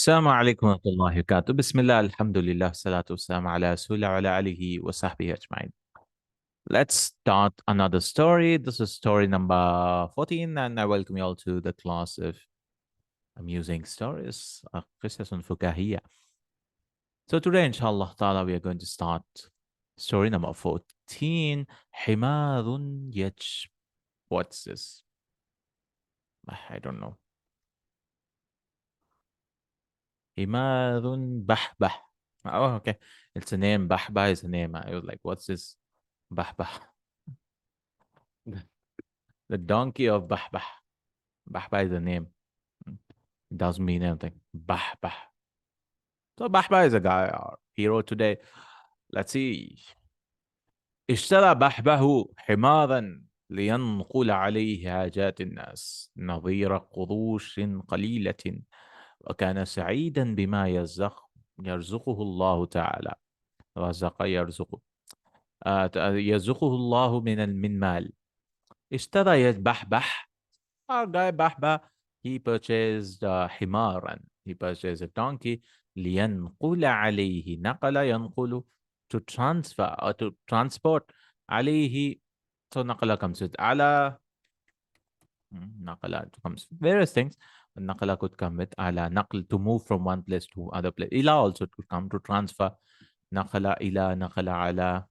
السلام عليكم ورحمة الله وبركاته. بسم الله الحمد لله والصلاة والسلام على رسول الله وعلى آله وصحبه أجمعين. Let's start another story. This is story number 14 and I welcome you all to the class of amusing stories, قصص فكاهية. So today inshallah ta'ala we are going to start story number 14. حمار What's this? I don't know. حمار بحبح. Oh, okay. It's a name. Bahbah is a name. I was like, what's this? Bahbah. The donkey of Bahbah. Bahbah is a name. It doesn't mean anything. Bahbah. So Bahbah is a guy, our hero today. Let's see. اشترى بحبه حمارا لينقل عليه حاجات الناس نظير قروش قليلة وكان سعيدا بما يرزقه الله تعالى. رزق يرزقه يرزقه الله من مال. اشترى بحبح. Our guy Bahbah, he purchased himaran. He purchased a donkey. لينقل عليه. نقل ينقل, to transfer or to transport. عليه. So نقل comes with على. نقل comes with various things. نقل could come with على. نقل to move from one place to other place. إلى also could come to transfer. نقل إلى نقل على.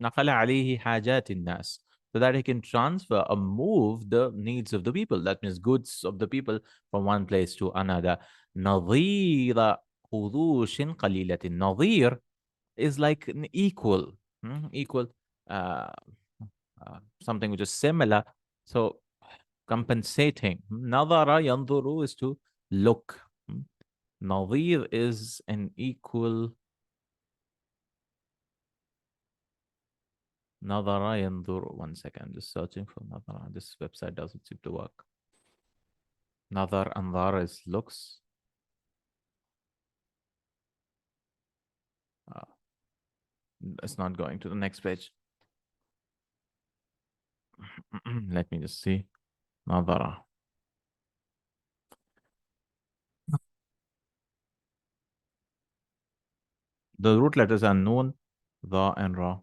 نقل عليه حاجات الناس, so that he can transfer or move the needs of the people. That means goods of the people from one place to another. نظير قروش قليلة. نظير is like an equal, equal, uh, something which is similar. So compensating. نظر ينظر is to look. نظير is an equal. Nadara yandur. One second, I'm just searching for Nadara. This website doesn't seem to work. Nadar Andar is looks. Uh, it's not going to the next page. Let me just see. Nadara. The root letters are Noon, Dha, and Ra.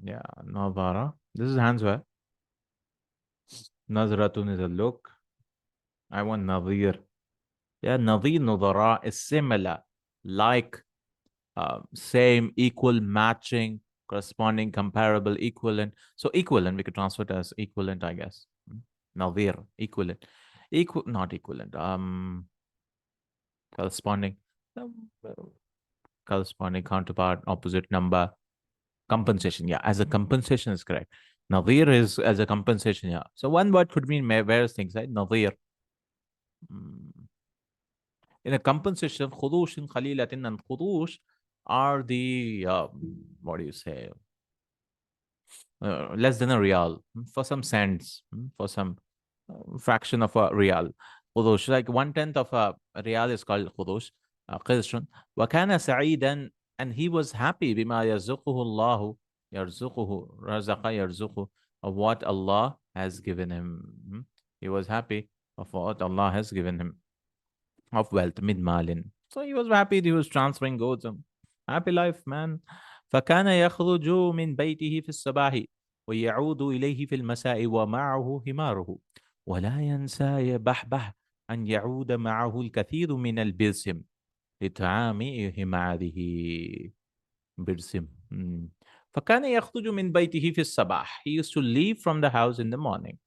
Yeah, Nadara. This is Hansware. Nazratun is a look. I want Nadir. Yeah, Nadir Nudara is similar, like, same, equal, matching, corresponding, comparable, equivalent. So equivalent, we could transfer it as equivalent, I guess. Nadir, equivalent. Not equivalent. Corresponding. Corresponding counterpart, opposite number. Compensation. Yeah, as a compensation is correct. Nadir is as a compensation. Yeah. So one word could mean various things, right? Nadir. In a compensation, khudush in khalilatin, and khudush are the, what do you say, less than a real, for some cents, for some fraction of a real. Khudush, like 1/10 of a real is called khudush, qishrun. وَكَانَ سَعِيدًا, and he was happy بِمَا يَرْزُقُهُ اللَّهُ, يَرْزُقُهُ, رَزَقَ يَرْزُقُهُ, of what Allah has given him. He was happy of what Allah has given him of wealth, mid malin. So he was happy, he was transferring goods. Happy life, man. فكان يخرج من بيته في الصباح ويعود إليه في المساء ومعه حماره ولا ينسى يبحبح أن يعود معه الكثير من البرسم لطعام حماره. برسم. فكان يخرج من بيته في الصباح. He used to leave from the house in the morning.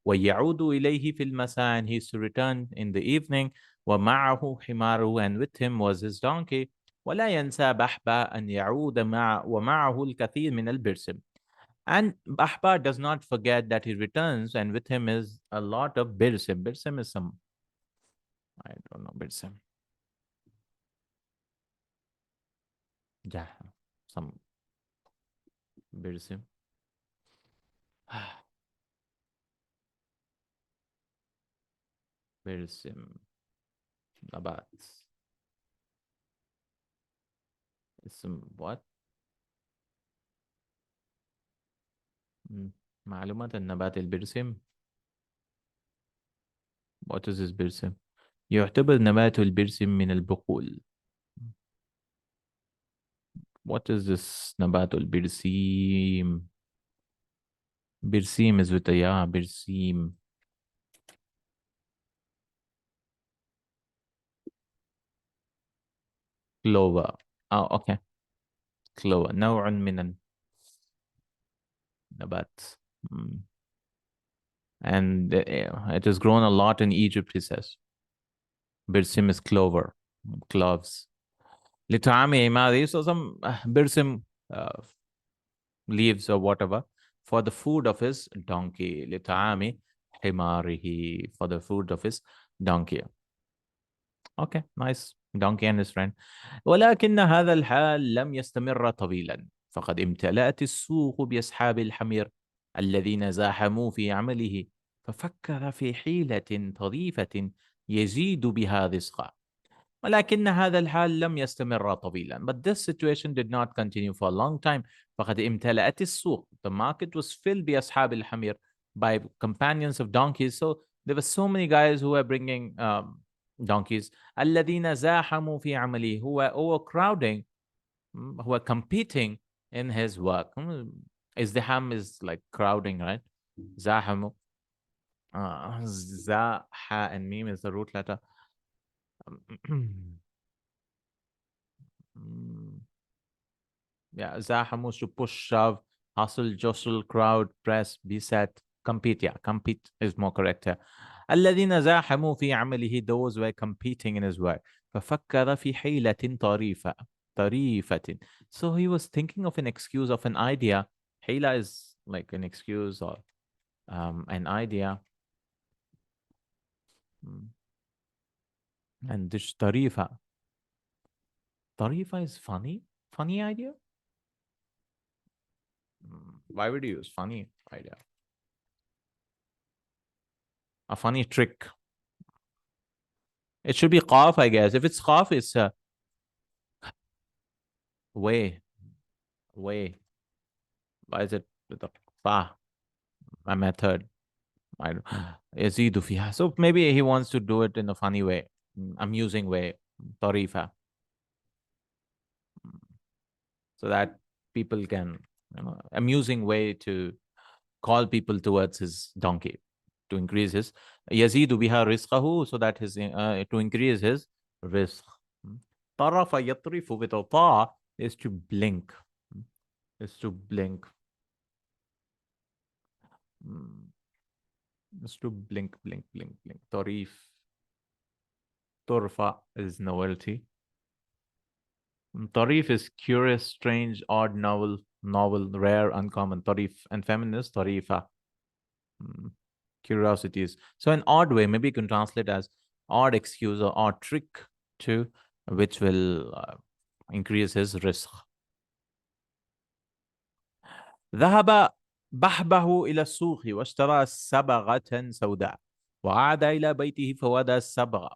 ويعود إليه في المساء, and he used to return in the evening. ومعه حماره, and with him was his donkey. ولا ينسى بحبة أن يعود ومعه الكثير من البرسم. And Bahbah does not forget that he returns, and with him is a lot of birsim. Birsim is some, I don't know, birsim. Yeah, some birsim. Birsim. Nabat. Some what? معلومات النبات البرسم. What is this برسم? يعتبر نبات البرسم من البقول. What is this نبات البرسيم? برسيم is with a yeah, برسيم. clover. Oh, okay. clover. نوع من النبات. And it has grown a lot in Egypt, he says. Birsim is clover, cloves. لطعام عماره, so some birsim leaves or whatever for the food of his donkey. لطعام حماره, for the food of his donkey. Okay, nice. Donkey and his friend. ولكن هذا الحال لم يستمر طويلا، فقد امتلأت السوق بأصحاب الحمير الذين زاحموا في عمله، ففكر في حيلة طريفة يزيد بها رزقه. ولكن هذا الحال لم يستمر طويلا. But this situation did not continue for a long time. فقد امتلأت السوق. The market was filled بأصحاب الحمير, by companions of donkeys. So there were so many guys who were bringing donkeys. الذين زاحموا في عمله, who were overcrowding, who were competing in his work. ازدحام is like crowding, right? زاحموا. زا, ha, and meme is the root letter. Yeah, زاحموا, to push, shove, hustle, jostle, crowd, press, beset, compete. Yeah, compete is more correct here. الذين زاحموا في عمله, those were competing in his work. ففكر في حيلة طريفة. So he was thinking of an excuse, of an idea. حيلة is like an excuse or an idea. And this طريفة is funny idea. Why would you use funny idea? A funny trick. It should be qaf, I guess. If it's qaf, it's way. Why is it with a fa? A method. I don't. يزيد فيها. So maybe he wants to do it in a funny way, amusing way. طريفة. So that people can, amusing way to call people towards his donkey, to increase his يزيد بها رزقه, so that his to increase his risk. طرف يطرف with a ta is to blink. Is to blink. Is to blink. طريف. طرفة is novelty. طريف is curious, strange, odd, novel, rare, uncommon. طريف, and feminine is طريفة. Curiosities. So in odd way, maybe you can translate as odd excuse or odd trick to which will increase his risk. ذهب بحبه إلى السوق واشترى صبغة سوداء وعاد إلى بيته فوضع الصبغة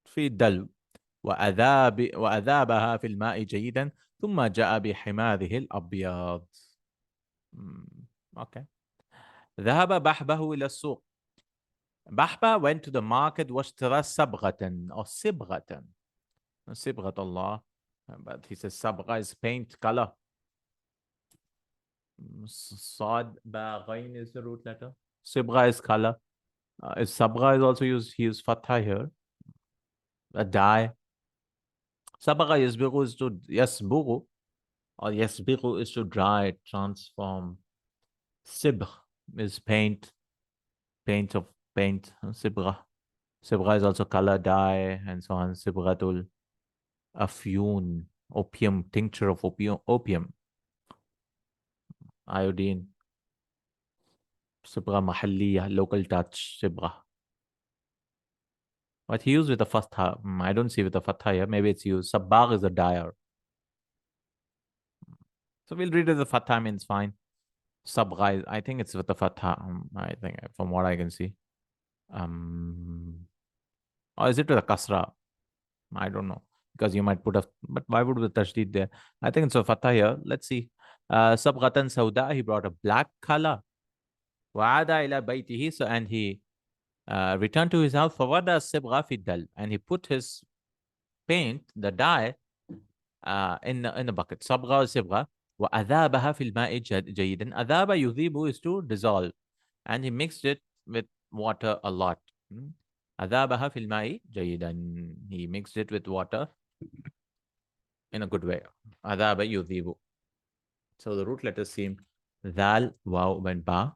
في الدلو وأذابها في الماء جيدا ثم جاء بحماره الأبيض. Okay. ذهب بحبه إلى السوق. Bahbah went to the market واشترى صبغة or صبغة. صبغة الله. But he says صبغة is paint, color. Sad Baghain is the root letter. Sibgha is color. Sabgha is also used. He used fatha here. A dye. Sabgha yasbighu is to yasbughu, or yasbighu is to dry, transform. Sibgh is paint. Paint of paint. Sibgha. Sibgha is also color, dye, and so on. Sibghatul afyun, opium, tincture of opium. Iodine. Sibgha mahalliya, local touch. Sibgha. But he used with the fatha. I don't see with the fatha here. Maybe it's used. Sabbagh is a dyer. So we'll read it. The fatha means fine. Sabgha, I think it's with the fatha. I think from what I can see. Or is it with a kasra? I don't know. Because you might put a, but why would the tashdid there? I think it's a fatha here. Let's see. Sabghatan sauda, he brought a black color. Wa'ada ila baytihi, so and he returned to his house. فَوَضَعَ الصِّبْغَ فِي الدَّلْوِ, and he put his paint, the dye, in a bucket. صبغة صبغة وأذابها في الماء جيدا. أذاب يذيب is to dissolve, and he mixed it with water a lot. أذابها في الماء جيدا. He mixed it with water in a good way. أذاب يذيب. So the root letters seem ذال, واو, and ba.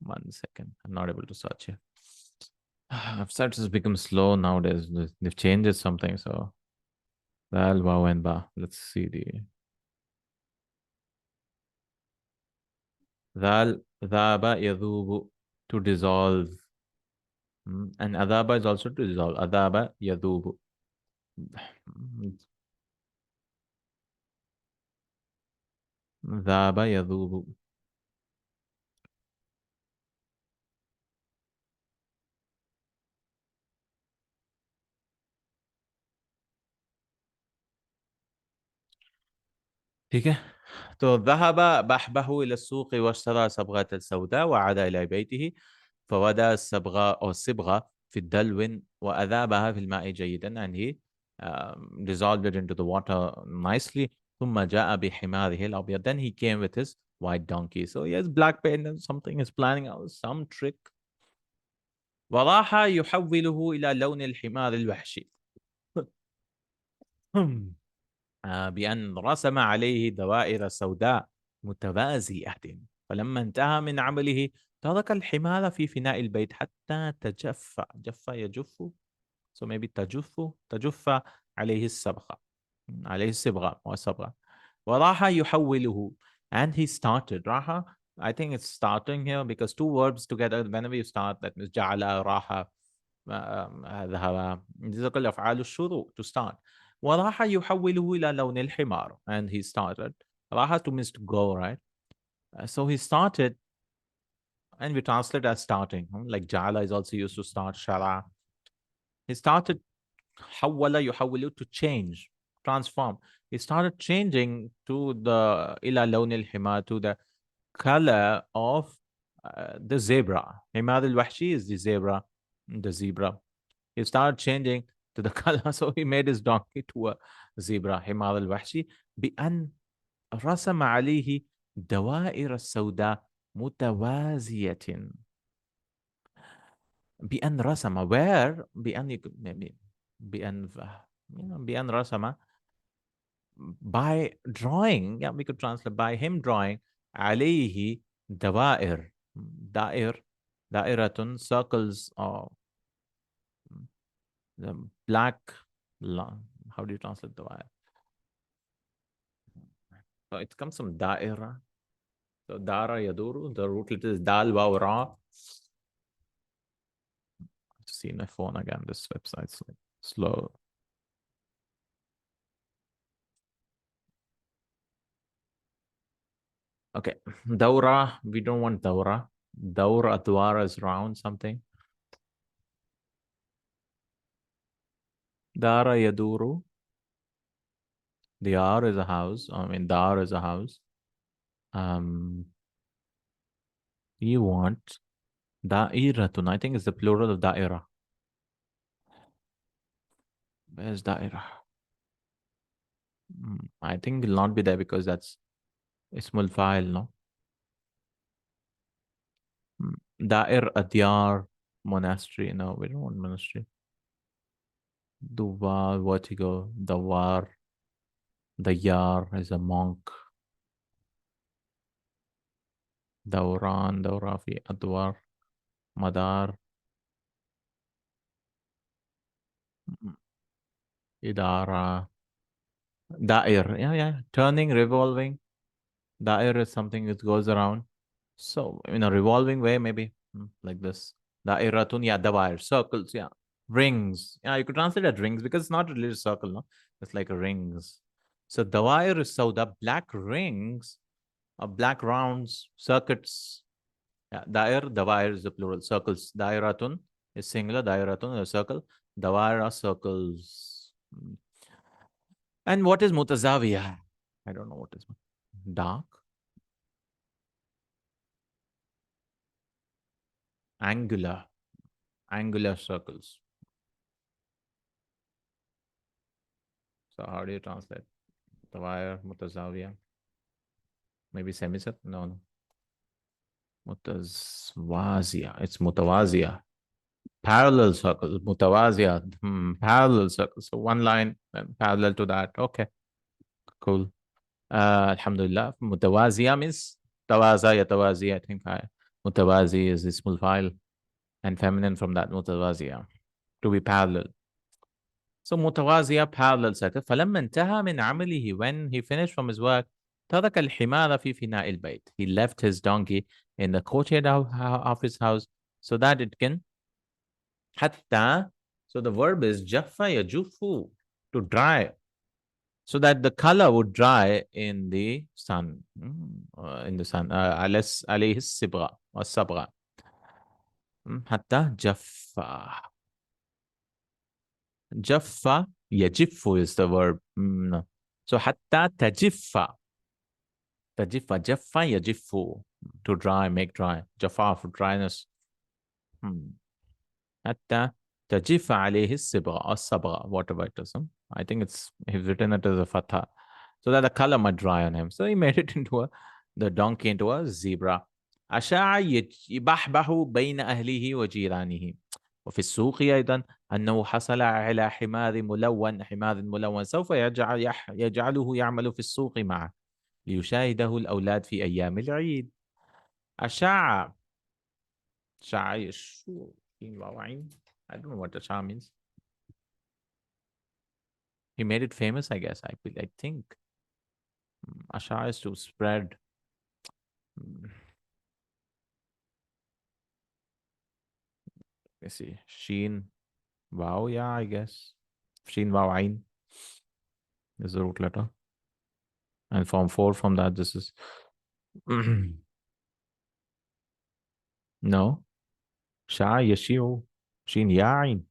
One second. I'm not able to search here. Websites has become slow nowadays. They've changed something. So ذال, واو, and ba. Let's see the ذال, ذاب يذوب, to dissolve. And adaba is also to dissolve. Adaba yadubu. Dhaba yadubu. ठीक है. तो ذهب بحبه إلى السوق واشترى صبغة السوداء وعاد إلى بيته فوضع الصبغة أو الصبغة في الدلو وأذابها في الماء جيدا, and he dissolved it into the water nicely. ثم جاء بحماره الأبيض, then he came with his white donkey. So he has black paint and something is planning out some trick. وراح يحوله إلى لون الحمار الوحشي بأن رسم عليه دوائر سوداء متوازية. فلما انتهى من عمله ترك الحمار في فناء البيت حتى تجف. جف يجف. So maybe تجف عليه الصبغة. عليه الصبغة والصبغة. وراح يحوله, and he started. راح, I think it's starting here because two verbs together whenever you start, that means جعل, راح, ذهب. These are called أفعال الشروع, to start. وراح يحوله إلى لون الحمار, and he started. راح to means to go, right? So he started, and we translate as starting. Like جعل is also used to start. شرع. He started حول يحول, to change, transform. He started changing to the إلى لون الحمار, to the color of the zebra. حمار الوحشي is the zebra, the zebra. He started changing to the color, so he made his donkey to a zebra. حمار الوحشي بأن رسم عليه دوائر السوداء متوازية. بأن رسم, where بأن, you could maybe بأن, بأن رسم, by drawing. Yeah, we could translate by him drawing عليه دوائر. دائر, دائرة, circles, or the black, how do you translate دوائر? So it comes from daira. So dara yaduru, the root letter is dal, waw, ra. I've seen my phone again. This website's like slow. Okay. Daura, we don't want daura. Daura, adwara is round something. Dara yaduru. Diyar is a house. I mean, dar is a house. You want da'iratun. I think it's the plural of da'ira. Where's da'ira? I think it will not be there because that's ismul file, no? Da'ir, adyar, monastery. No, we don't want monastery. Duvar, vertigo, dawar. Dayar is a monk. Dauran, Daurafi, Adwar, Madar, Idara, Dair. Yeah. Turning, revolving. Dair is something that goes around. So in a revolving way, maybe like this. Dairatun, yeah, Dawair, circles, yeah. Rings. Yeah, you could translate it rings because it's not really a circle, no? It's like rings. So Dawair is Sauda, black rings, black rounds, circuits. Yeah, Dair, Dawair is the plural, circles. Dairatun is singular, Dairatun is a circle. Dawair are circles. And what is Mutazawiya? I don't know what is dark. Angular. Angular circles. So how do you translate? Tawayar, mutazawiya. Maybe semicircle? No, no. Mutazwaziya. It's mutawaziya. Parallel circles. Mutawaziya. Parallel circles. So one line and parallel to that. Okay. Cool. Alhamdulillah. Mutawaziya means tawaza yatawazi. I think mutawazi is ismul file and feminine from that mutawaziya. To be parallel. So متوازية parallel circle. فلما انتهى من عمله, when he finished from his work, ترك الحمار في فناء البيت. He left his donkey in the courtyard of his house so that it can حتى. So the verb is جف يجف, to dry, so that the color would dry in the sun. In the sun. عليه الصبغة والصبغة. حتى جف. Jaffa, yajiffu is the verb. No. So hatta tajiffa. Tajiffa, jaffa, yajiffu. To dry, make dry. Jaffa for dryness. Hatta tajiffa alayhi sibra or sabra, whatever it is. I think he's written it as a fatha. So that the color might dry on him. So he made it into the donkey into a zebra. أشاع يبحبح بين أهله وجيرانه. وفي السوق أيضا أنه حصل على حمار ملون سوف يجعله يعمل في السوق معه ليشاهده الأولاد في أيام العيد. أشاع. شاع شو. I don't know what Ashar means. He made it famous, I guess. I think. Ashar is to spread. Let's see. Sheen. Wow, yeah, I guess. Sheen Wow Ain is the root letter. And form 4 from that, this is. No. Sha Yashiu. Sheen Yain.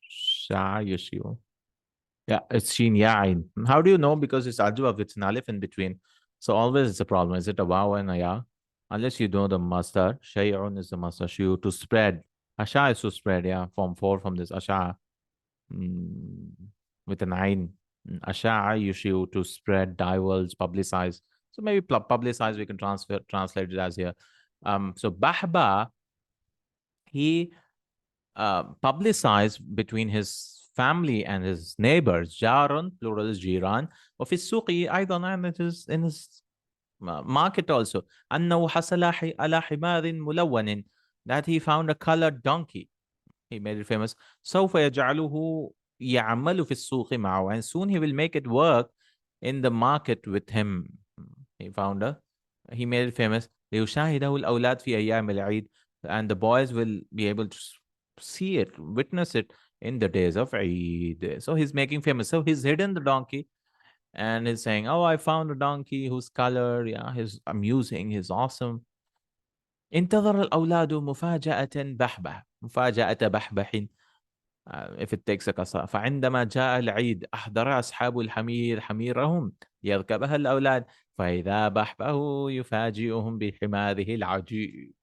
Sha Yashiu. Yeah, it's Sheen Yain. How do you know? Because it's Ajwa, it's an alif in between. So always it's a problem. Is it a wow and a ya? Unless you know the master. Shay'un is the master. Shiu, to spread. Asha is to spread, yeah. Form 4 from this. Asha. With an ain. Asha yushiu, to spread, divulge, publicize. So maybe publicize we can translate it as here. So Bahbah, he publicized between his family and his neighbors. Jarun, plural is jiran. وفي السوق أيضا, and it is in his market also. أنه حصل على حمار ملون, that he found a colored donkey. He made it famous. سوف يجعله يعمل في السوق معه, and soon he will make it work in the market with him. He made it famous. ليشاهده الأولاد في أيام العيد, and the boys will be able to see it, witness it in the days of Eid. So he's making famous. So he's hidden the donkey and he's saying, oh, I found a donkey whose color, yeah, he's amusing, he's awesome. انتظر الأولاد مفاجأة بحبح. مفاجأة بحبح. If it takes a قصة. فعندما جاء العيد أحضر أصحاب الحمير حميرهم يركبها الأولاد فإذا بحبه يفاجئهم بحماره العجيب.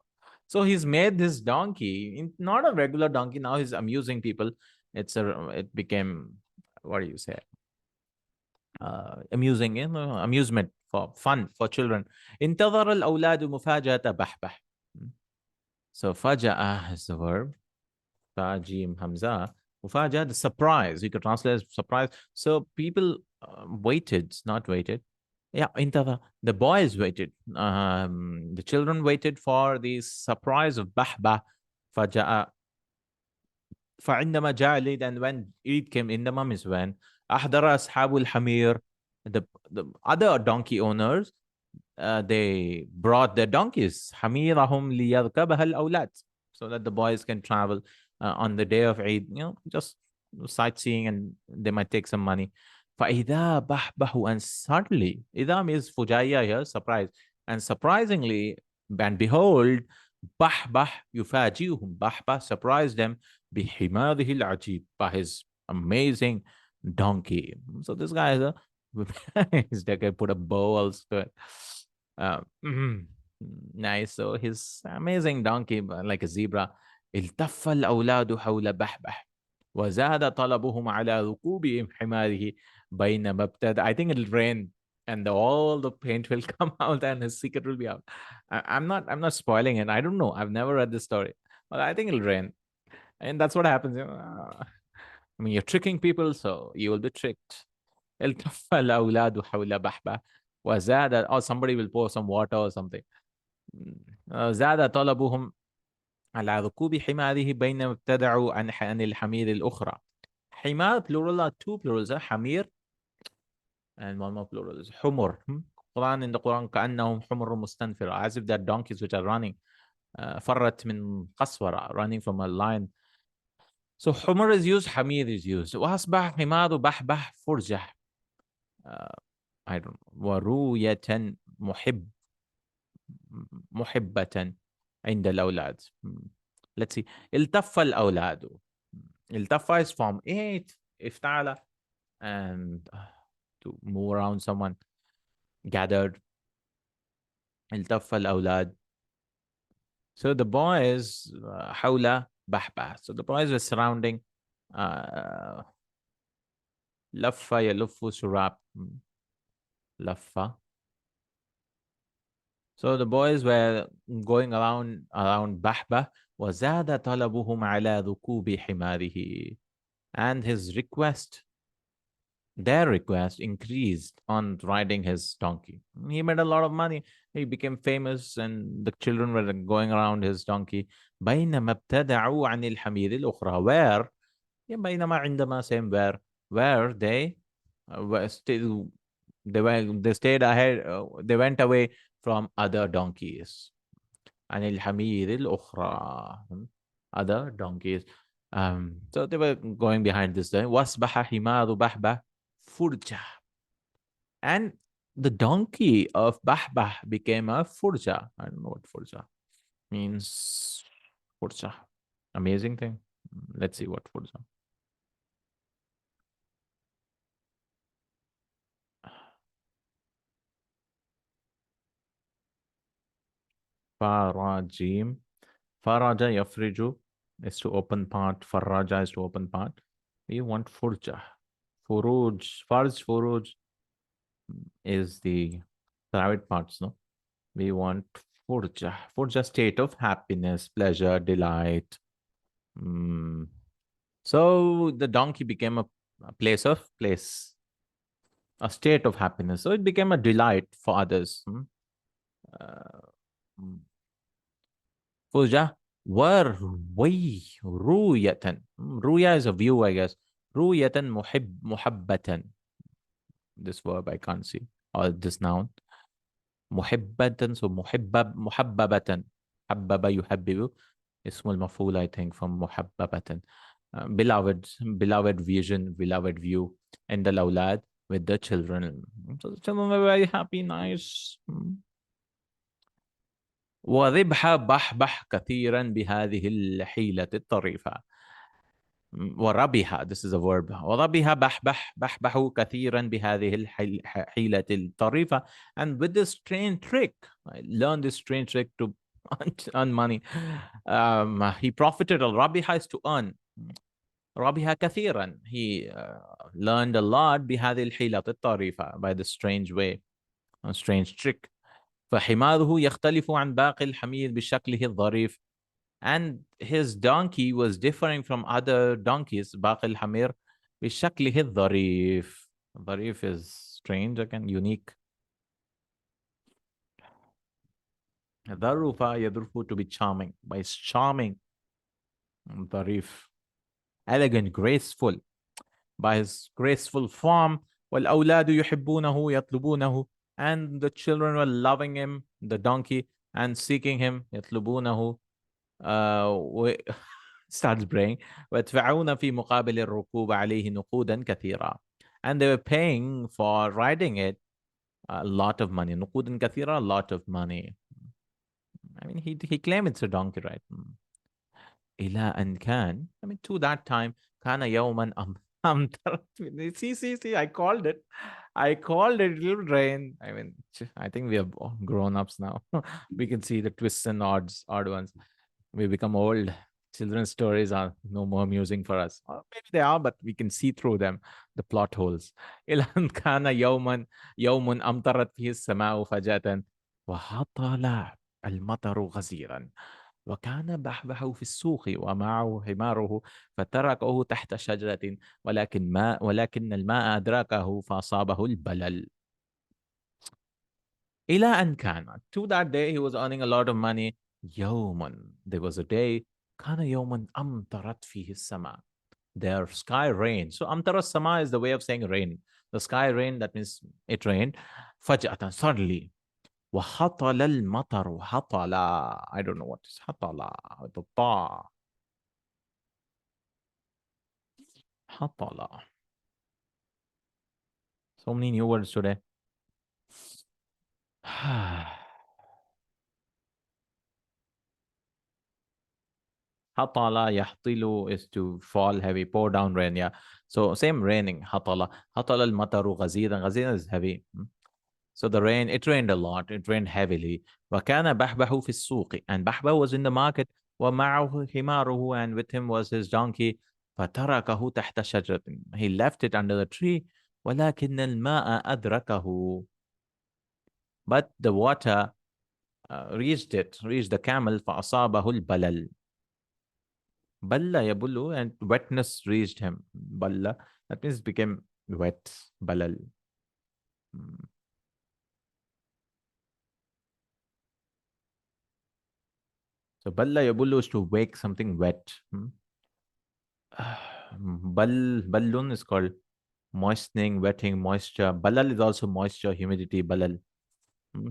So he's made this donkey, not a regular donkey. Now he's amusing people. It became, what do you say? Amusing, amusement, for fun, for children. انتظر الأولاد مفاجأة بحبح. So فجأة is the verb. Jim Hamza. Mufaja, the surprise. You could translate as surprise. So people waited, not waited. Yeah, the boys waited. The children waited for the surprise of Bahbah. فجاء. فعندما جاء العيد, and when Eid came, عندما is when أحضر أصحاب الحمير, the other donkey owners, they brought their donkeys. حميرهم ليركبها الأولاد, so that the boys can travel on the day of Eid, just sightseeing, and they might take some money. فَإِذَا بَحْبَحُ, and suddenly, إِذَا means fujaya here, surprise. And surprisingly, and behold, Bahbah yufajiuhum. Bahbah surprised them بِحِمَارِهِ الْعَجِيبِ, by his amazing donkey. So this guy is His deck put a bow also to it. Mm, nice. So his amazing donkey, like a zebra. التف الأولاد حول بحبح وزاد طلبهم على ركوب حماره بينما ابتدى. I think it'll rain and all the paint will come out and his secret will be out. I'm not spoiling it. I don't know. I've never read this story. But I think it'll rain. And that's what happens. I mean, you're tricking people, so you will be tricked. التف الأولاد حول بحبة وزاد or somebody will pour some water or something. زاد طلبهم على ركوب حماره بينما ابتدعوا عن الحمير الأخرى. حمار plural are two plurals, حمير and one more plural is حمر. Quran in the Quran كأنهم حمر مستنفرة, as if they're donkeys which are running. فرت من قسورة, running from a lion. So حمر is used, حمير is used. وأصبح حمار بحبح فرجة. I don't know. ورؤية محبة عند الأولاد. Let's see. التف الأولاد. التف is from it. افتعل and to move around someone. Gathered. التف الأولاد. So the boys حول بحبة. So the boys were surrounding لف يلف سراب. لف. So the boys were going around Bahbah. وزاد طلبهم على ركوب حماره. And his request, their request increased on riding his donkey. He made a lot of money. He became famous and the children were going around his donkey. بينما ابتدعوا عن الحمير الأخرى. Where, بينما عندما same where they were still, they stayed ahead, they went away from other donkeys. عن الحمير الأخرى. Other donkeys. So they were going behind this. وأصبح حمار بحبة فرجة. And the donkey of Bahbah became a furja. I don't know what furja means. Furja. Amazing thing. Let's see what furja. Farajim. Faraja yafriju is to open part. Faraja is to open part. We want furja. Furuj. Furuj is the private parts, no? We want furja. Furja, state of happiness, pleasure, delight. So the donkey became a place, a state of happiness. So it became a delight for others. Furja were way ruyatan. Ruya is a view, I guess. Ruyatan muhabbatan. This verb I can't see. Or this noun. Muhibbatan, so muhabbabatan. Habbaba yuhabbibu. Ismul maful, I think, from muhabbabatan. Beloved vision, beloved view. And the lawlad with the children. So the children were very happy, nice. وربح بحبح كثيرا بهذه الحيلة الطريفة. وربح, this is a verb. وربح بحبح كثيرا بهذه الحيلة الطريفة. And with this strange trick, I learned this strange trick to earn money. He profited. ربح is to earn. ربح كثيرا. He learned a lot بهذه الحيلة الطريفة, by the strange way, a strange trick. فحماره يختلف عن باقي الحمير بشكله الظريف. And his donkey was differing from other donkeys, باقي الحمير, بشكله الظريف. ظريف is strange again, unique. ظرف يظرف to be charming, by his charming. ظريف, elegant, graceful, by his graceful form. والأولاد يحبونه يطلبونه. And the children were loving him, the donkey, and seeking him. يطلبونه. Starts praying. ويدفعون في مقابل الركوب عليه نقودا كثيرة. And they were paying for riding it a lot of money. نقودا كثيرة, a lot of money. I mean, he claimed it's a donkey, right? إلى أن كان, I mean, to that time, كان يوما أمطرت. See, I called it. I called it little rain. I mean, I think we have grown ups now. We can see the twists and odd ones. We become old. Children's stories are no more amusing for us. Or maybe they are, but we can see through them, the plot holes. إلى أن كان يوم أمطرت فيه السماء فجأة وهطل المطر غزيرا وكان بحبحه في السوق ومعه حماره فتركه تحت شجرة ولكن الماء أدركه فأصابه البلل. إلى أن كان, to that day he was earning a lot of money. يوما, there was a day, كان يوما أمطرت فيه السماء. Their sky rained. So أمطر السماء is the way of saying rain. The sky rained, that means it rained. فجأة, suddenly. وهطل المطر. هطل, I don't know what is هطل. The طا. هطل. So many new words today. Hatala yahtilu is to fall heavy, pour down rain. Yeah. So same raining. Hatala. Hatala al mataru ghaziran. Ghaziran is heavy. So the rain, it rained a lot. It rained heavily. وكان بحبح في السوق. And Bahbah was in the market. ومعه حماره. And with him was his donkey. فتركه تحت شجرة. He left it under the tree. ولكن الماء أدركه. But the water reached the camel. فأصابه البلل. Balla yabulu, and wetness reached him. Balla, that means it became wet. Balal. Hmm. So balla yabulu is to wake something wet. Ballun is called moistening, wetting, moisture. Balal is also moisture, humidity. Balal.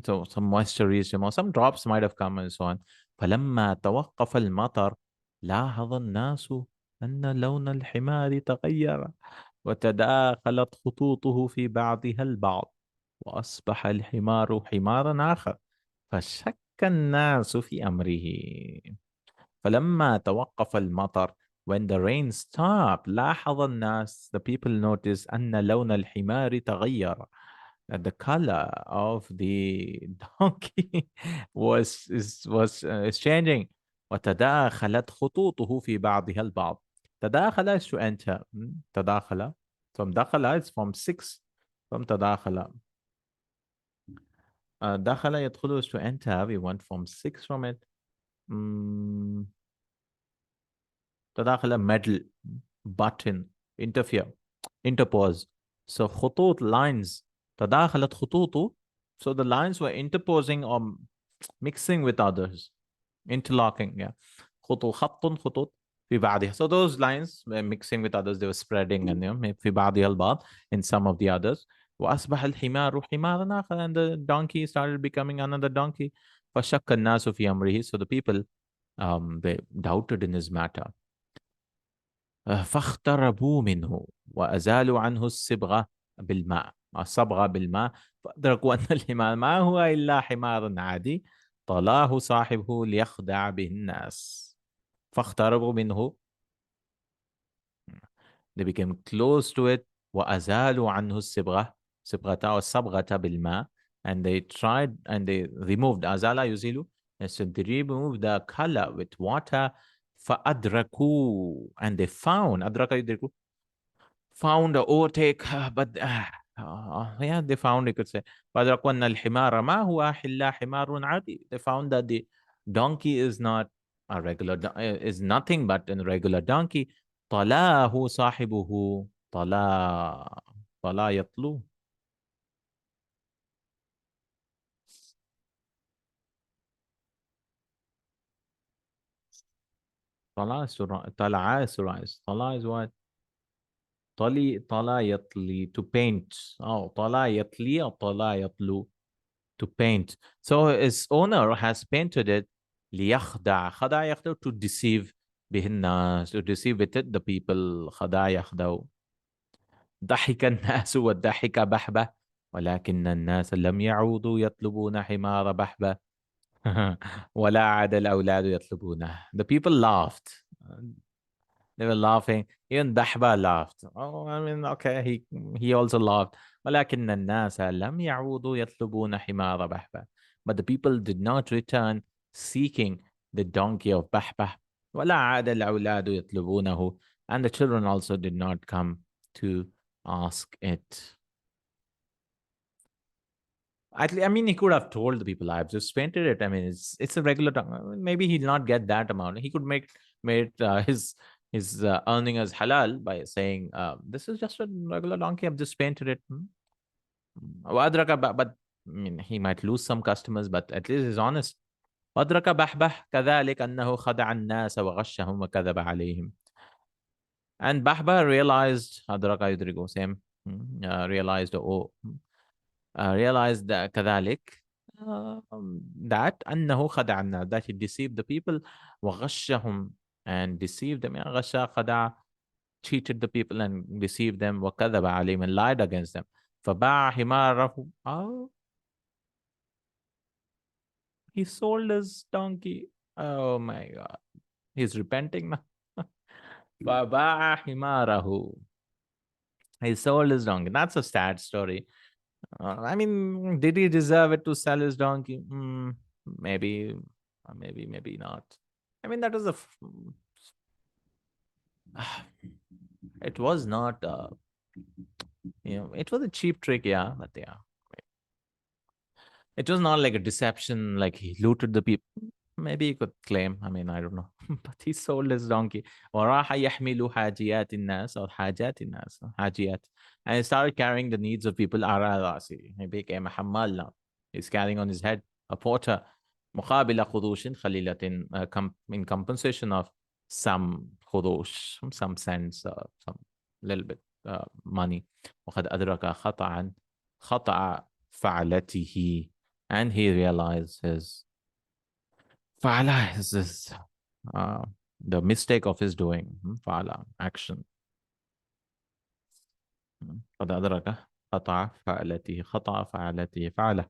So some moisture reached him, or some drops might have come and so on. فلما توقف المطر لاحظ الناس أن لون الحمار تغير وتداخلت خطوطه في بعضها البعض وأصبح الحمار حمارا آخر فشك الناس في أمره. فلما توقف المطر, when the rain stopped, لاحظ الناس, the people noticed أن لون الحمار تغير, that the color of the donkey is changing. وتداخلت خطوطه في بعضها البعض. تداخل is to enter. تداخل. From دخل is from six. From تداخل. دخل يدخل is to enter. We want from six from it. تداخل meddle, button, interfere, interpose. So خطوط, lines. تداخلت خطوطه. So the lines were interposing or mixing with others, interlocking. Yeah. خطوط, خط خطوط في بعضها. So those lines were mixing with others. They were spreading and في بعضها البعض in some of the others. وأصبح الحمار حمارا آخر, and the donkey started becoming another donkey. فشك الناس في أمره. So the people they doubted in his matter. فاختربوا منه وأزالوا عنه الصبغة بالماء فأدركوا أن الحمار ما هو إلا حمار عادي طلاه صاحبه ليخدع به الناس. فاختربوا منه, they became close to it. وأزالوا عنه الصبغة بالماء, and they tried and they removed. أزال يزيل, and so they removed the color with water. فأدركوا, and they found, أدرك يدركوا, found a overtake, but yeah, they found, you could say. فأدركوا أن الحمار ما هو إلا حمار عادي. They found that the donkey is not a regular, is nothing but a regular donkey. طلاه صاحبه. طلا يطلو. طلع is what? طلا يطلي, to paint. Oh, طلا يطلي or طلا يطلو, to paint. So his owner has painted it ليخدع. خدع يخدع, to deceive به الناس, to deceive with it the people. خدع يخدع. ضحك الناس والضحك بحبة ولكن الناس لم يعودوا يطلبون حمار بحبة. ولا عاد الأولاد يطلبونه. The people laughed. They were laughing. Even Bahbah laughed. Oh, I mean, okay, he also laughed. ولكن الناس لم يعودوا يطلبون حمار بحبة. But the people did not return seeking the donkey of Bahbah. ولا عاد الأولاد يطلبونه. And the children also did not come to ask it. I mean, he could have told the people, "I've just painted it." I mean, it's a regular. Maybe he'll not get that amount. He could make made his earning as halal by saying, "This is just a regular donkey. I've just painted it." وأدرك but I mean, he might lose some customers, but at least he's honest. وأدرك بحبح كذلك أنه خدع الناس وغشهم وكذب عليهم. And Bahbah realized, أدرك يدرك same, realized, realized that كذلك, that أنه خدع الناس, that he deceived the people, وغشهم, and deceived them. غشا خدع, cheated the people and deceived them, وكذب عليهم, and lied against them. فباع حماره. Oh, he sold his donkey. Oh my God. He's repenting now. فباع حماره. He sold his donkey. That's a sad story. I mean, did he deserve it to sell his donkey? Maybe, maybe not. I mean, that was it was not, it was a cheap trick, yeah, but yeah. It was not like a deception, like he looted the people. Maybe he could claim. I mean, I don't know. But he sold his donkey. وراح يحمل حاجيات الناس or حاجات الناس, حاجيات. And he started carrying the needs of people على رأسه. He became a حمال now. He's carrying on his head a porter. مقابل خدوش خليلة, in compensation of some خدوش, some cents, some little bit money. وقد أدرك خطأ فعلته. And he realized his fa'ala is this, the mistake of his doing. Fa'ala, action. قد أدرك خطأ فعلته, خطأ فعلته, فعله.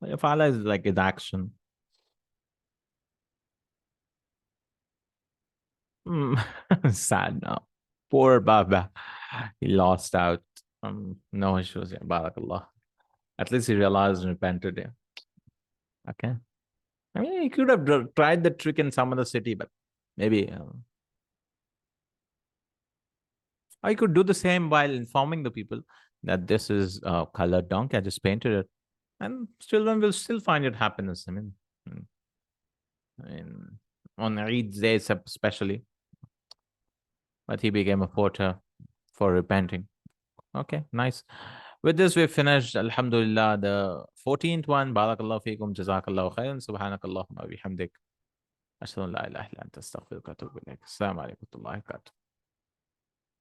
Fa'ala is like his action. Sad now. Poor Baba. He lost out. No issues. Yeah, Barakallah. At least he realized and repented. Yeah. Okay. I mean, he could have tried the trick in some other city, but maybe I could do the same while informing the people that this is a colored donkey. I just painted it, and children will still find it happiness. Mm, I mean, on Eid days especially. But he became a porter for repenting. Okay, nice. With this, we've finished, Alhamdulillah, the 14th one. Barakallahu feekum, Jazakallahu Khair, Subhanakallahumma bihamdik. Ashhadu an la ilaha illa anta astaghfiruka wa atubu ilaik. Assalamu alaikum wa rahmatullahi wa barakatuh.